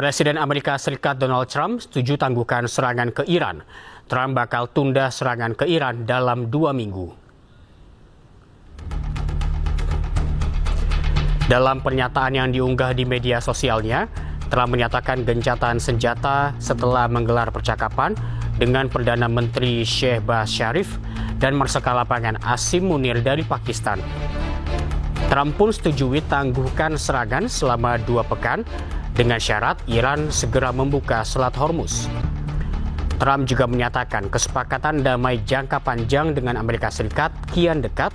Presiden Amerika Serikat Donald Trump setuju tangguhkan serangan ke Iran. Trump bakal tunda serangan ke Iran dalam 2 minggu. Dalam pernyataan yang diunggah di media sosialnya, Trump menyatakan gencatan senjata setelah menggelar percakapan dengan Perdana Menteri Shehbaz Sharif dan Marsikal Lapangan Asim Munir dari Pakistan. Trump pun setujui tangguhkan serangan selama 2 pekan dengan syarat Iran segera membuka Selat Hormuz. Trump juga menyatakan kesepakatan damai jangka panjang dengan Amerika Serikat kian dekat,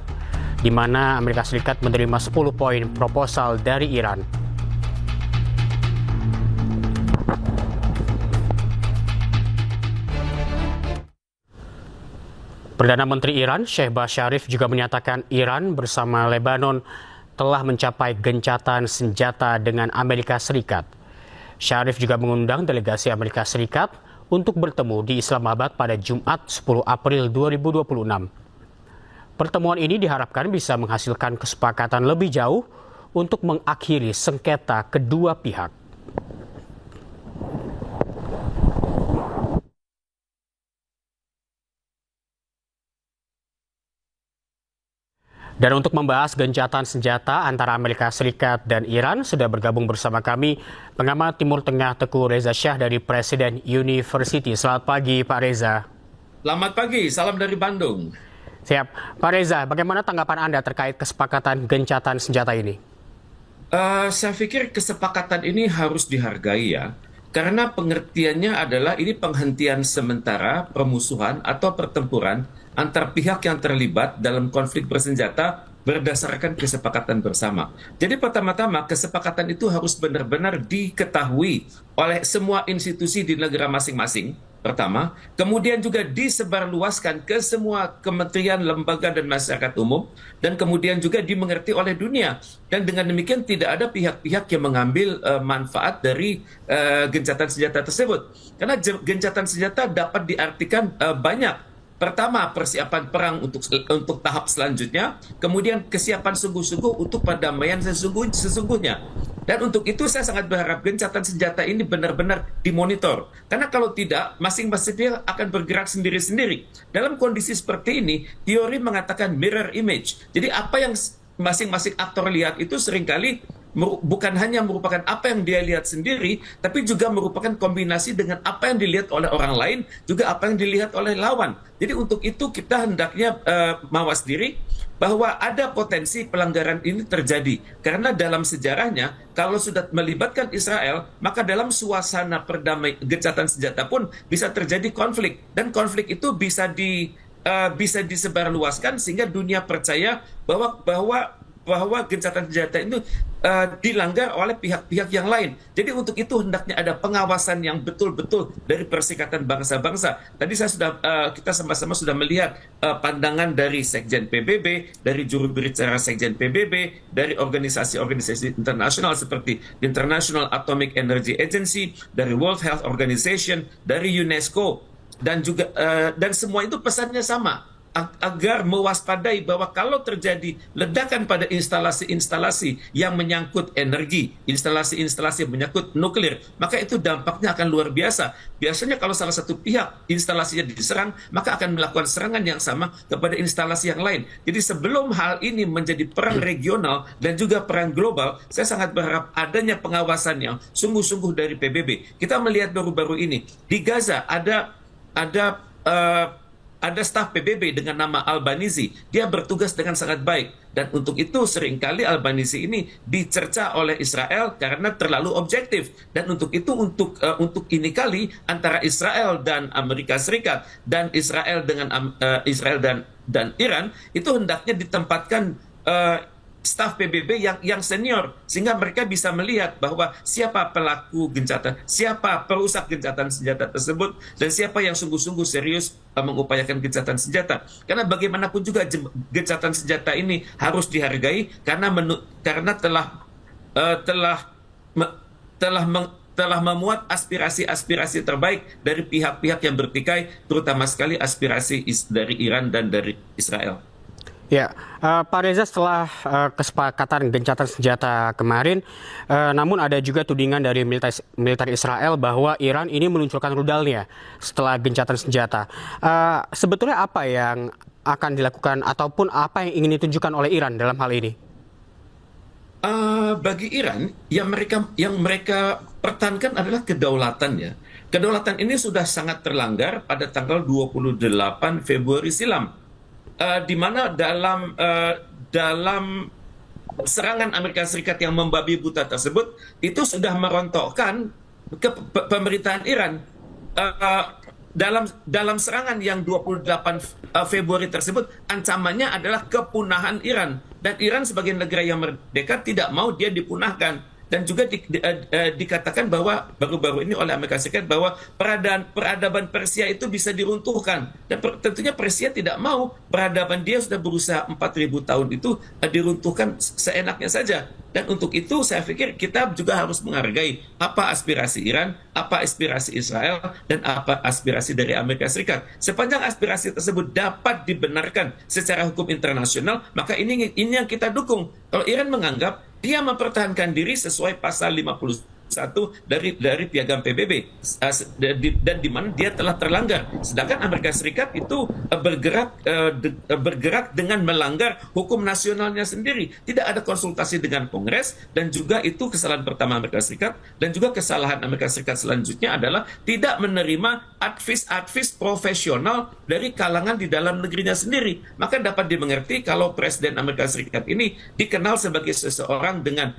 di mana Amerika Serikat menerima 10 poin proposal dari Iran. Perdana Menteri Iran, Shehbaz Sharif, juga menyatakan Iran bersama Lebanon telah mencapai gencatan senjata dengan Amerika Serikat. Sharif juga mengundang delegasi Amerika Serikat untuk bertemu di Islamabad pada Jumat 10 April 2026. Pertemuan ini diharapkan bisa menghasilkan kesepakatan lebih jauh untuk mengakhiri sengketa kedua pihak. Dan untuk membahas gencatan senjata antara Amerika Serikat dan Iran, sudah bergabung bersama kami pengamat Timur Tengah Teguh Reza Shah dari Presiden University. Selamat pagi, Pak Reza. Selamat pagi, salam dari Bandung. Siap. Pak Reza, bagaimana tanggapan Anda terkait kesepakatan gencatan senjata ini? Saya pikir kesepakatan ini harus dihargai ya, karena pengertiannya adalah ini penghentian sementara permusuhan atau pertempuran antar pihak yang terlibat dalam konflik bersenjata berdasarkan kesepakatan bersama. Jadi pertama-tama kesepakatan itu harus benar-benar diketahui oleh semua institusi di negara masing-masing. Pertama, kemudian juga disebarluaskan ke semua kementerian, lembaga, dan masyarakat umum, dan kemudian juga dimengerti oleh dunia. Dan dengan demikian tidak ada pihak-pihak yang mengambil manfaat dari gencatan senjata tersebut. Karena gencatan senjata dapat diartikan banyak. Pertama, persiapan perang untuk tahap selanjutnya, kemudian kesiapan sungguh-sungguh untuk perdamaian sesungguhnya. Dan untuk itu saya sangat berharap gencatan senjata ini benar-benar dimonitor. Karena kalau tidak, masing-masing pihak akan bergerak sendiri-sendiri. Dalam kondisi seperti ini, teori mengatakan mirror image. Jadi apa yang masing-masing aktor lihat itu seringkali bukan hanya merupakan apa yang dia lihat sendiri, tapi juga merupakan kombinasi dengan apa yang dilihat oleh orang lain, juga apa yang dilihat oleh lawan. Jadi untuk itu kita hendaknya mawas diri bahwa ada potensi pelanggaran ini terjadi. Karena dalam sejarahnya, kalau sudah melibatkan Israel, maka dalam suasana gencatan senjata pun bisa terjadi konflik. Dan konflik itu bisa disebarluaskan sehingga dunia percaya bahwa gencatan senjata itu dilanggar oleh pihak-pihak yang lain. Jadi untuk itu hendaknya ada pengawasan yang betul-betul dari Perserikatan Bangsa-Bangsa. Tadi kita sama-sama sudah melihat pandangan dari Sekjen PBB, dari juru bicara Sekjen PBB, dari organisasi-organisasi internasional seperti International Atomic Energy Agency, dari World Health Organization, dari UNESCO, dan semua itu pesannya sama, agar mewaspadai bahwa kalau terjadi ledakan pada instalasi-instalasi yang menyangkut energi, instalasi-instalasi yang menyangkut nuklir, maka itu dampaknya akan luar biasa. Biasanya kalau salah satu pihak instalasinya diserang, maka akan melakukan serangan yang sama kepada instalasi yang lain. Jadi sebelum hal ini menjadi perang regional dan juga perang global, saya sangat berharap adanya pengawasan yang sungguh-sungguh dari PBB. Kita melihat baru-baru ini di Gaza ada staf PBB dengan nama Albanese. Dia bertugas dengan sangat baik. Dan untuk itu seringkali Albanese ini dicerca oleh Israel karena terlalu objektif. Dan untuk itu, untuk ini kali antara Israel dan Amerika Serikat dan Israel dan Iran, itu hendaknya ditempatkan staf PBB yang senior, sehingga mereka bisa melihat bahwa siapa pelaku gencatan, siapa perusak gencatan senjata tersebut, dan siapa yang sungguh-sungguh serius mengupayakan gencatan senjata. Karena bagaimanapun juga gencatan senjata ini harus dihargai karena telah memuat aspirasi-aspirasi terbaik dari pihak-pihak yang bertikai, terutama sekali aspirasi dari Iran dan dari Israel. Ya, Pak Reza, setelah kesepakatan gencatan senjata kemarin, namun ada juga tudingan dari militer Israel bahwa Iran ini meluncurkan rudalnya setelah gencatan senjata. Sebetulnya apa yang akan dilakukan ataupun apa yang ingin ditunjukkan oleh Iran dalam hal ini? Bagi Iran, yang mereka pertahankan adalah kedaulatannya. Kedaulatan ini sudah sangat terlanggar pada tanggal 28 Februari silam, di mana dalam serangan Amerika Serikat yang membabi buta tersebut itu sudah merontokkan pemerintahan Iran. Uh, dalam serangan yang 28 Februari tersebut, ancamannya adalah kepunahan Iran, dan Iran sebagai negara yang merdeka tidak mau dia dipunahkan. Dan juga dikatakan bahwa baru-baru ini oleh Amerika Serikat bahwa peradaban Persia itu bisa diruntuhkan, dan tentunya Persia tidak mau peradaban dia sudah berusaha 4.000 tahun itu diruntuhkan seenaknya saja. Dan untuk itu saya pikir kita juga harus menghargai apa aspirasi Iran, apa aspirasi Israel, dan apa aspirasi dari Amerika Serikat. Sepanjang aspirasi tersebut dapat dibenarkan secara hukum internasional, maka ini yang kita dukung. Kalau Iran menganggap dia mempertahankan diri sesuai pasal 51 dari Piagam PBB, dan di mana dia telah terlanggar. Sedangkan Amerika Serikat itu bergerak dengan melanggar hukum nasionalnya sendiri. Tidak ada konsultasi dengan Kongres, dan juga itu kesalahan pertama Amerika Serikat. Dan juga kesalahan Amerika Serikat selanjutnya adalah tidak menerima advis profesional dari kalangan di dalam negerinya sendiri. Maka dapat dimengerti kalau Presiden Amerika Serikat ini dikenal sebagai seseorang dengan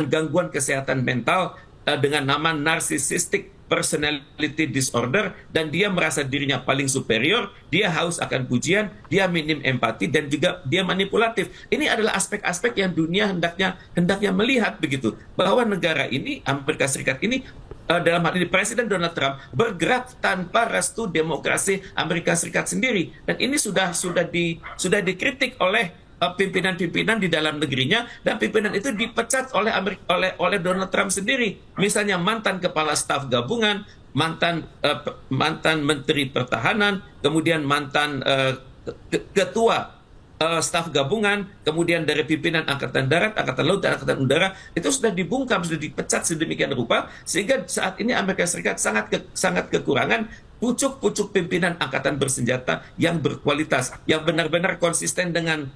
gangguan kesehatan mental, dengan nama narcissistic personality disorder, dan dia merasa dirinya paling superior, dia haus akan pujian, dia minim empati, dan juga dia manipulatif. Ini adalah aspek-aspek yang dunia hendaknya melihat begitu, bahwa negara ini, Amerika Serikat ini, dalam hal ini Presiden Donald Trump, bergerak tanpa restu demokrasi Amerika Serikat sendiri, dan ini sudah dikritik oleh pimpinan-pimpinan di dalam negerinya, dan pimpinan itu dipecat oleh Donald Trump sendiri. Misalnya mantan kepala staf gabungan, mantan menteri pertahanan, kemudian mantan ketua staf gabungan, kemudian dari pimpinan Angkatan Darat, Angkatan Laut, dan Angkatan Udara, itu sudah dibungkam, sudah dipecat sedemikian rupa, sehingga saat ini Amerika Serikat sangat kekurangan pucuk-pucuk pimpinan angkatan bersenjata yang berkualitas, yang benar-benar konsisten dengan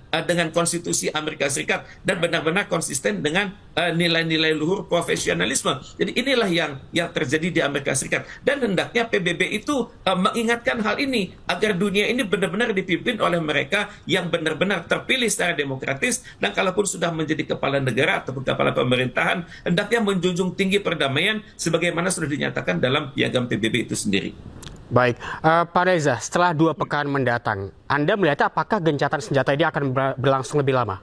konstitusi Amerika Serikat, dan benar-benar konsisten dengan nilai-nilai luhur profesionalisme. Jadi inilah yang terjadi di Amerika Serikat, dan hendaknya PBB itu mengingatkan hal ini agar dunia ini benar-benar dipimpin oleh mereka yang benar-benar terpilih secara demokratis, dan kalaupun sudah menjadi kepala negara ataupun kepala pemerintahan, hendaknya menjunjung tinggi perdamaian sebagaimana sudah dinyatakan dalam Piagam PBB itu sendiri. Baik, Pak Reza, setelah 2 pekan mendatang, Anda melihat apakah gencatan senjata ini akan berlangsung lebih lama?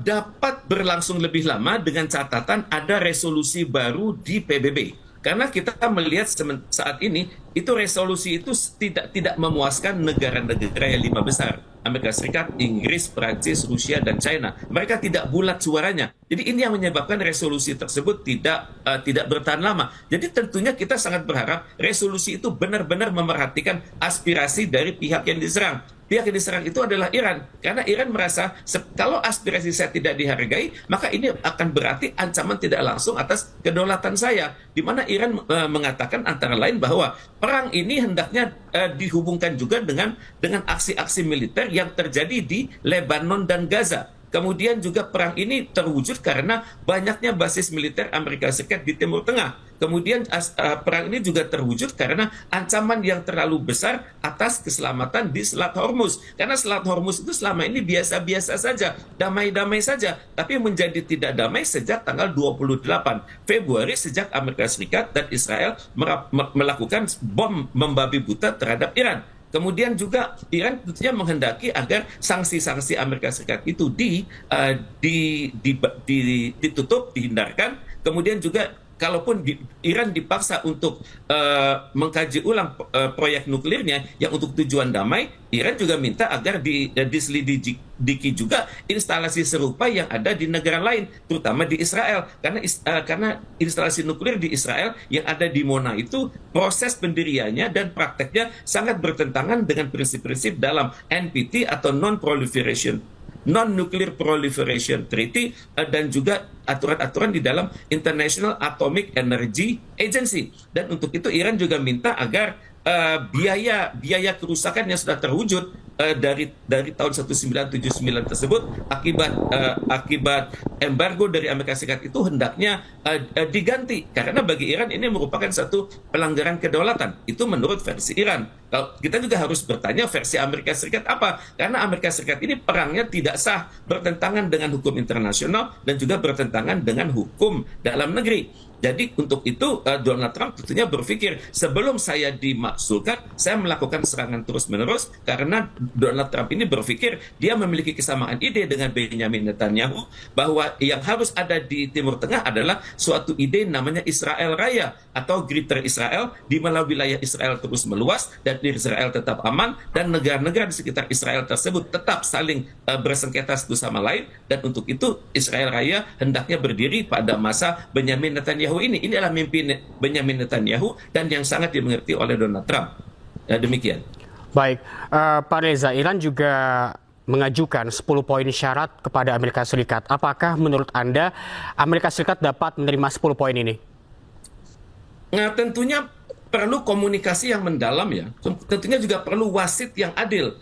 Dapat berlangsung lebih lama dengan catatan ada resolusi baru di PBB. Karena kita melihat saat ini, itu resolusi itu tidak memuaskan negara-negara yang 5 besar. Amerika Serikat, Inggris, Prancis, Rusia, dan China. Mereka tidak bulat suaranya. Jadi ini yang menyebabkan resolusi tersebut tidak bertahan lama. Jadi tentunya kita sangat berharap resolusi itu benar-benar memerhatikan aspirasi dari pihak yang diserang. Pihak yang diserang itu adalah Iran. Karena Iran merasa kalau aspirasi saya tidak dihargai, maka ini akan berarti ancaman tidak langsung atas kedaulatan saya. Di mana Iran mengatakan antara lain bahwa perang ini hendaknya dihubungkan juga dengan aksi-aksi militer yang terjadi di Lebanon dan Gaza. Kemudian juga perang ini terwujud karena banyaknya basis militer Amerika Serikat di Timur Tengah. Kemudian perang ini juga terwujud karena ancaman yang terlalu besar atas keselamatan di Selat Hormuz. Karena Selat Hormuz itu selama ini biasa-biasa saja, damai-damai saja. Tapi menjadi tidak damai sejak tanggal 28 Februari, sejak Amerika Serikat dan Israel melakukan bom membabi buta terhadap Iran. Kemudian juga Iran tentunya menghendaki agar sanksi-sanksi Amerika Serikat itu ditutup, dihindarkan. Kemudian juga kalaupun Iran dipaksa untuk mengkaji ulang proyek nuklirnya yang untuk tujuan damai, Iran juga minta agar diselidiki juga instalasi serupa yang ada di negara lain, terutama di Israel, karena instalasi nuklir di Israel yang ada di Mona itu proses pendiriannya dan prakteknya sangat bertentangan dengan prinsip-prinsip dalam NPT atau Non-Nuclear Proliferation Treaty dan juga aturan-aturan di dalam International Atomic Energy Agency. Dan untuk itu Iran juga minta agar biaya kerusakan yang sudah terwujud dari tahun 1979 tersebut akibat embargo dari Amerika Serikat itu hendaknya diganti, karena bagi Iran ini merupakan satu pelanggaran kedaulatan. Itu menurut versi Iran. Kalau kita juga harus bertanya versi Amerika Serikat apa, karena Amerika Serikat ini perangnya tidak sah, bertentangan dengan hukum internasional dan juga bertentangan dengan hukum dalam negeri. Jadi untuk itu Donald Trump tentunya berpikir, sebelum saya dimakzulkan, saya melakukan serangan terus-menerus, karena Donald Trump ini berpikir dia memiliki kesamaan ide dengan Benjamin Netanyahu bahwa yang harus ada di Timur Tengah adalah suatu ide namanya Israel Raya atau Greater Israel, di mana wilayah Israel terus meluas dan Israel tetap aman dan negara-negara di sekitar Israel tersebut tetap saling bersengketa satu sama lain. Dan untuk itu Israel Raya hendaknya berdiri pada masa Benjamin Netanyahu ini. Ini adalah mimpi Benjamin Netanyahu dan yang sangat dimengerti oleh Donald Trump. Demikian. Baik, Pak Reza, Iran juga mengajukan 10 poin syarat kepada Amerika Serikat. Apakah menurut Anda Amerika Serikat dapat menerima 10 poin ini? Nah, tentunya perlu komunikasi yang mendalam ya. Tentunya juga perlu wasit yang adil.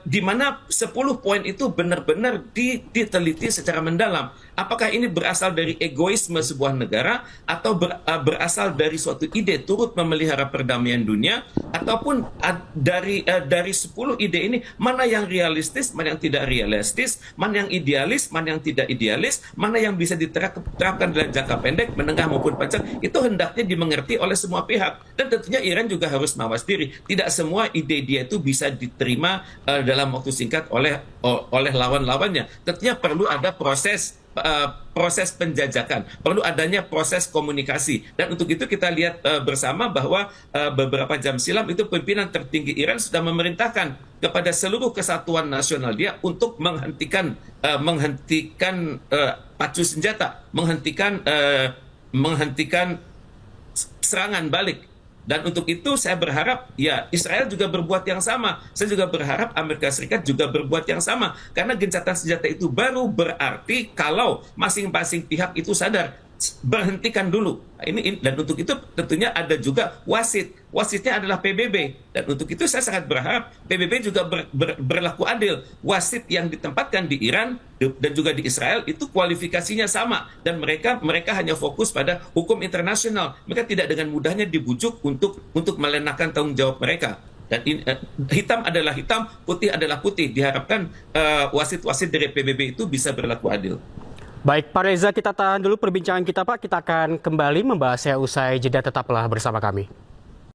Di mana 10 poin itu benar-benar diteliti secara mendalam. Apakah ini berasal dari egoisme sebuah negara atau berasal dari suatu ide turut memelihara perdamaian dunia, ataupun dari 10 ide ini mana yang realistis, mana yang tidak realistis, mana yang idealis, mana yang tidak idealis, mana yang bisa diterapkan dalam jangka pendek, menengah maupun panjang, itu hendaknya dimengerti oleh semua pihak. Dan tentunya Iran juga harus mawas diri. Tidak semua ide dia itu bisa diterima dalam waktu singkat oleh lawan-lawannya. Tentunya perlu ada proses penjajakan, perlu adanya proses komunikasi. Dan untuk itu kita lihat bersama bahwa beberapa jam silam itu pimpinan tertinggi Iran sudah memerintahkan kepada seluruh kesatuan nasional dia untuk menghentikan pacu senjata, menghentikan serangan balik. Dan untuk itu saya berharap ya Israel juga berbuat yang sama. Saya juga berharap Amerika Serikat juga berbuat yang sama. Karena gencatan senjata itu baru berarti kalau masing-masing pihak itu sadar, berhentikan dulu. Dan untuk itu tentunya ada juga wasit. Wasitnya adalah PBB. Dan untuk itu saya sangat berharap PBB juga berlaku adil. Wasit yang ditempatkan di Iran dan juga di Israel itu kualifikasinya sama. Dan mereka hanya fokus pada hukum internasional. Mereka tidak dengan mudahnya dibujuk untuk melenakan tanggung jawab mereka. Dan hitam adalah hitam, putih adalah putih. Diharapkan wasit-wasit dari PBB itu bisa berlaku adil. Baik, Pak Reza, kita tahan dulu perbincangan kita, Pak. Kita akan kembali membahasnya usai jeda. Tetaplah bersama kami.